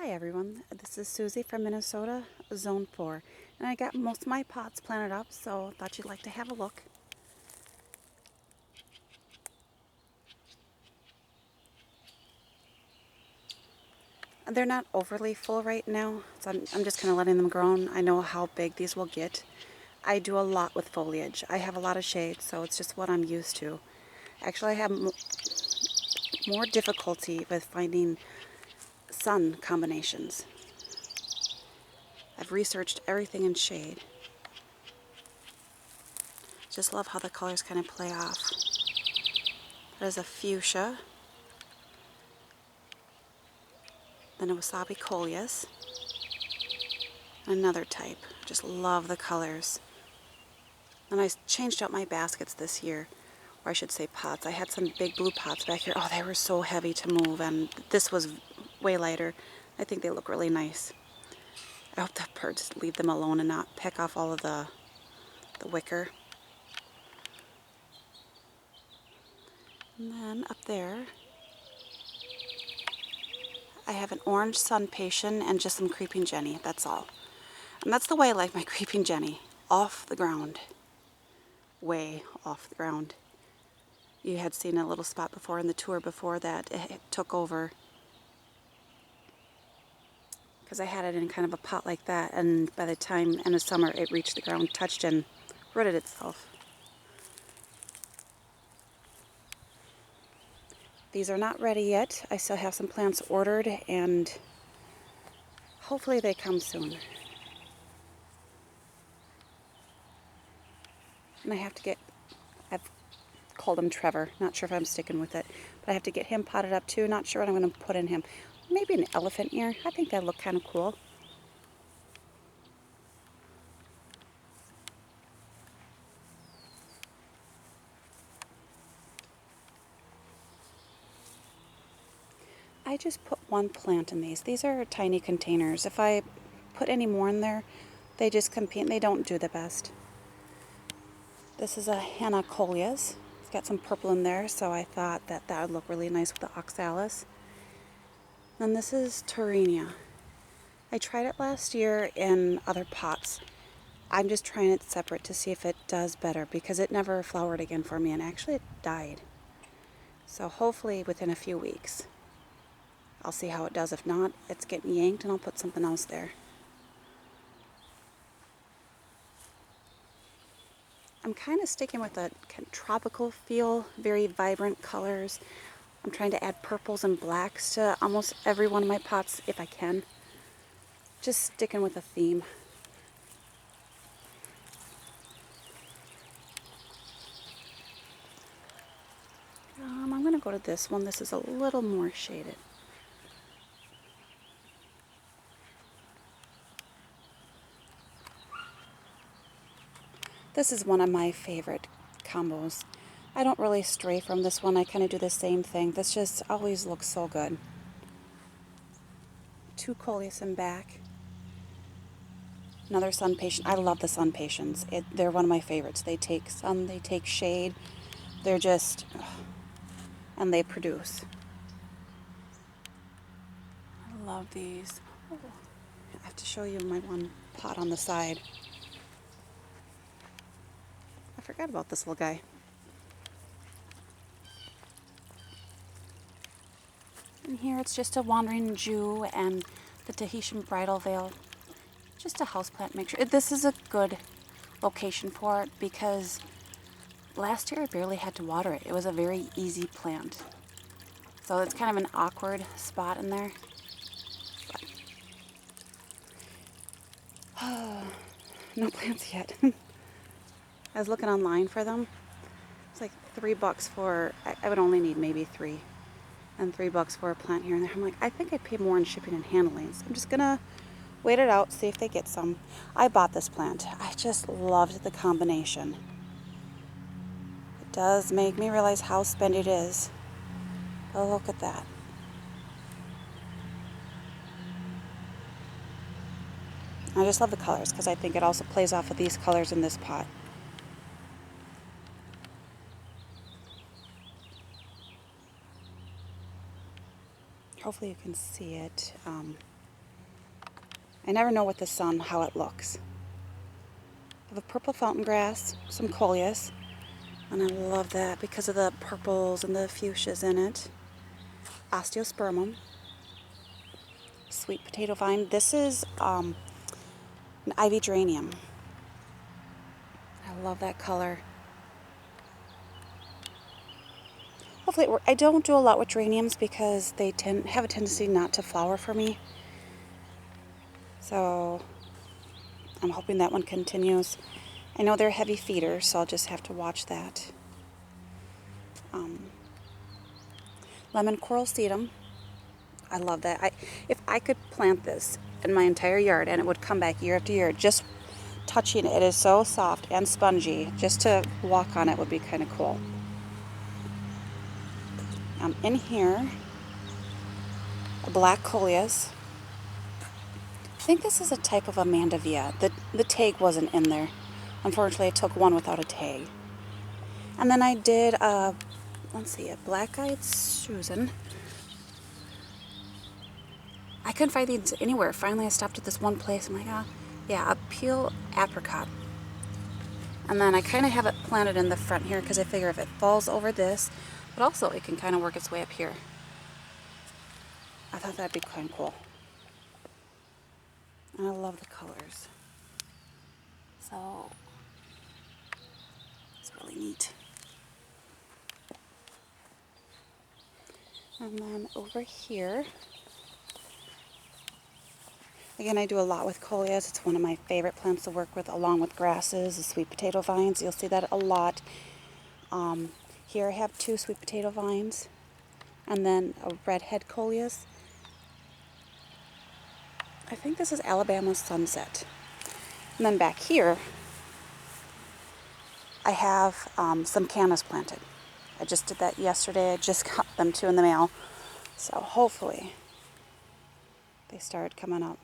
Hi everyone, this is Susie from Minnesota, Zone 4, and I got most of my pots planted up, so I thought you'd like to have a look. They're not overly full right now, so I'm just kind of letting them grow. I know how big these will get. I do a lot with foliage. I have a lot of shade, so it's just what I'm used to. Actually, I have more difficulty with finding sun combinations. I've researched everything in shade. Just love how the colors kind of play off. There's a fuchsia, then a wasabi coleus, another type. Just love the colors. And I changed out my baskets this year, or I should say pots. I had some big blue pots back here. Oh, they were so heavy to move, and this was way lighter. I think they look really nice. I hope the birds leave them alone and not peck off all of the wicker. And then up there, I have an orange sun patient and just some creeping jenny. That's all. And that's the way I like my creeping jenny. Off the ground. Way off the ground. You had seen a little spot before in the tour before that it took over. Because I had it in kind of a pot like that, and by the time in the summer it reached the ground, touched, and rooted itself. These are not ready yet. I still have some plants ordered, and hopefully they come soon. And I have to get, I've called him Trevor. Not sure if I'm sticking with it, but I have to get him potted up too. Not sure what I'm going to put in him. Maybe an elephant ear. I think that'd look kind of cool. I just put one plant in these. These are tiny containers. If I put any more in there, they just compete and they don't do the best. This is a Hannah Coleus. It's got some purple in there, so I thought that that would look really nice with the oxalis. And this is Torrenia. I tried it last year in other pots. I'm just trying it separate to see if it does better because it never flowered again for me, and actually it died. So hopefully within a few weeks I'll see how it does. If not, it's getting yanked and I'll put something else there. I'm kind of sticking with a tropical feel, very vibrant colors. I'm trying to add purples and blacks to almost every one of my pots if I can. Just sticking with a theme. I'm going to go to this one. This is a little more shaded. This is one of my favorite combos. I don't really stray from this one. I kind of do the same thing. This just always looks so good. 2 coleus in back. Another sun patient. I love the sun patients. They're one of my favorites. They take sun, they take shade. They're just, and they produce. I love these. Oh, I have to show you my one pot on the side. I forgot about this little guy. And here it's just a wandering Jew and the Tahitian bridal veil. Just a houseplant mixture. This is a good location for it because last year I barely had to water it. It was a very easy plant. So it's kind of an awkward spot in there. But, no plants yet. I was looking online for them. It's like $3 for, I would only need maybe 3. And $3 for a plant here and there. I'm like, I think I'd pay more in shipping and handling. So I'm just gonna wait it out, see if they get some. I bought this plant. I just loved the combination. It does make me realize how spendy it is. But look at that. I just love the colors because I think it also plays off of these colors in this pot. Hopefully you can see it. I never know with the sun how it looks. The purple fountain grass, some coleus, and I love that because of the purples and the fuchsias in it. Osteospermum, sweet potato vine. This is an ivy geranium. I love that color. Hopefully, I don't do a lot with geraniums because they have a tendency not to flower for me. So I'm hoping that one continues. I know they're heavy feeders, so I'll just have to watch that. Lemon coral sedum. I love that. If I could plant this in my entire yard and it would come back year after year, just touching it is so soft and spongy. Just to walk on it would be kind of cool. In here, a black coleus. I think this is a type of Amandavia. The tag wasn't in there. Unfortunately, I took one without a tag. And then I did let's see, a black-eyed Susan. I couldn't find these anywhere. Finally, I stopped at this one place. I'm like, yeah, a peel apricot. And then I kind of have it planted in the front here because I figure if it falls over this, but also it can kind of work its way up here. I thought that'd be kind of cool. And I love the colors. So, it's really neat. And then over here, again, I do a lot with coleus. It's one of my favorite plants to work with, along with grasses, the sweet potato vines. You'll see that a lot. Here I have 2 sweet potato vines, and then a redhead coleus. I think this is Alabama Sunset. And then back here, I have some cannas planted. I just did that yesterday. I just got them 2 in the mail. So hopefully they start coming up.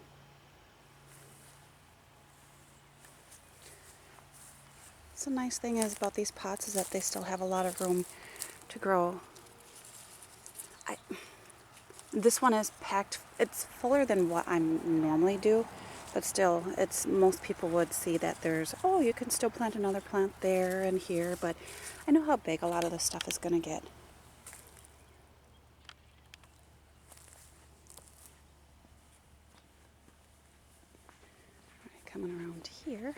So the nice thing is about these pots is that they still have a lot of room to grow. This one is packed. It's fuller than what I normally do, but still, most people would see that there's, oh, you can still plant another plant there and here, but I know how big a lot of this stuff is going to get. All right, coming around here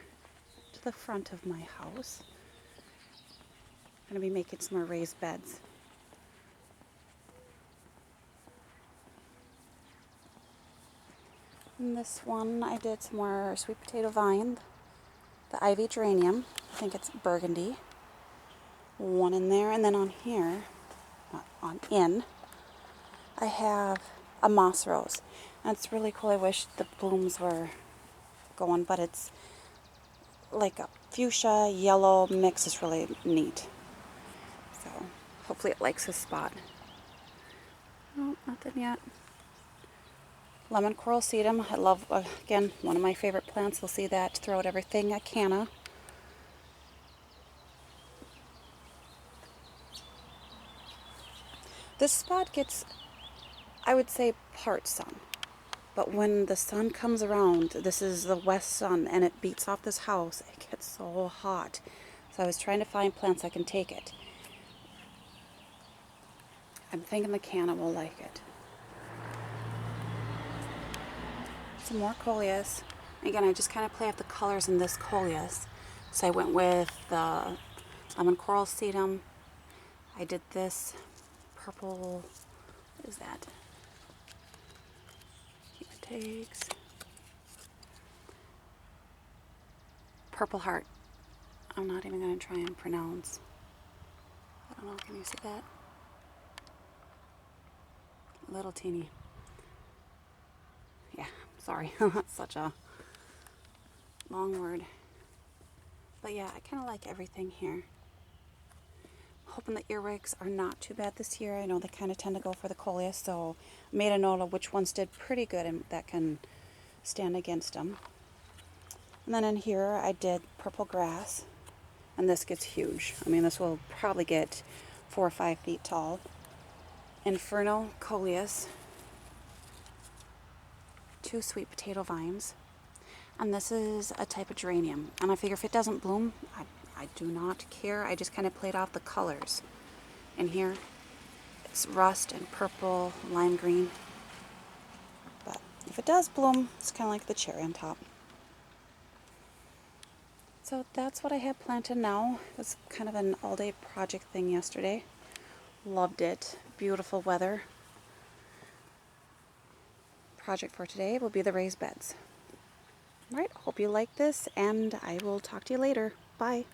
to the front of my house. I'm going to be making some more raised beds. In this one, I did some more sweet potato vine, the ivy geranium. I think it's burgundy. One in there, and then on here, I have a moss rose. And it's really cool. I wish the blooms were going, but it's like a fuchsia yellow mix. Is really neat. So hopefully it likes this spot. No, nothing yet. Lemon coral sedum. I love, again, one of my favorite plants. You'll see that throughout everything at Canna. This spot gets, I would say, part sun. But when the sun comes around, this is the west sun, and it beats off this house, it gets so hot. So I was trying to find plants that can take it. I'm thinking the Canna will like it. Some more coleus. Again, I just kind of play with the colors in this coleus. So I went with the lemon coral sedum. I did this purple, what is that? Keep it takes. Purple heart. I'm not even going to try and pronounce. I don't know, can you see that? Little teeny. Yeah, sorry, that's such a long word. But yeah, I kind of like everything here. Hoping the earwigs are not too bad this year. I know they kind of tend to go for the coleus, so I made a note of which ones did pretty good and that can stand against them. And then in here I did purple grass, and this gets huge. I mean, this will probably get 4 or 5 feet tall. Inferno coleus. 2 sweet potato vines. And this is a type of geranium. And I figure if it doesn't bloom, I do not care. I just kind of played off the colors. And here, it's rust and purple, lime green. But if it does bloom, it's kind of like the cherry on top. So that's what I have planted now. It was kind of an all-day project thing yesterday. Loved it. Beautiful weather. Project for today will be the raised beds. All right, hope you like this, and I will talk to you later. Bye.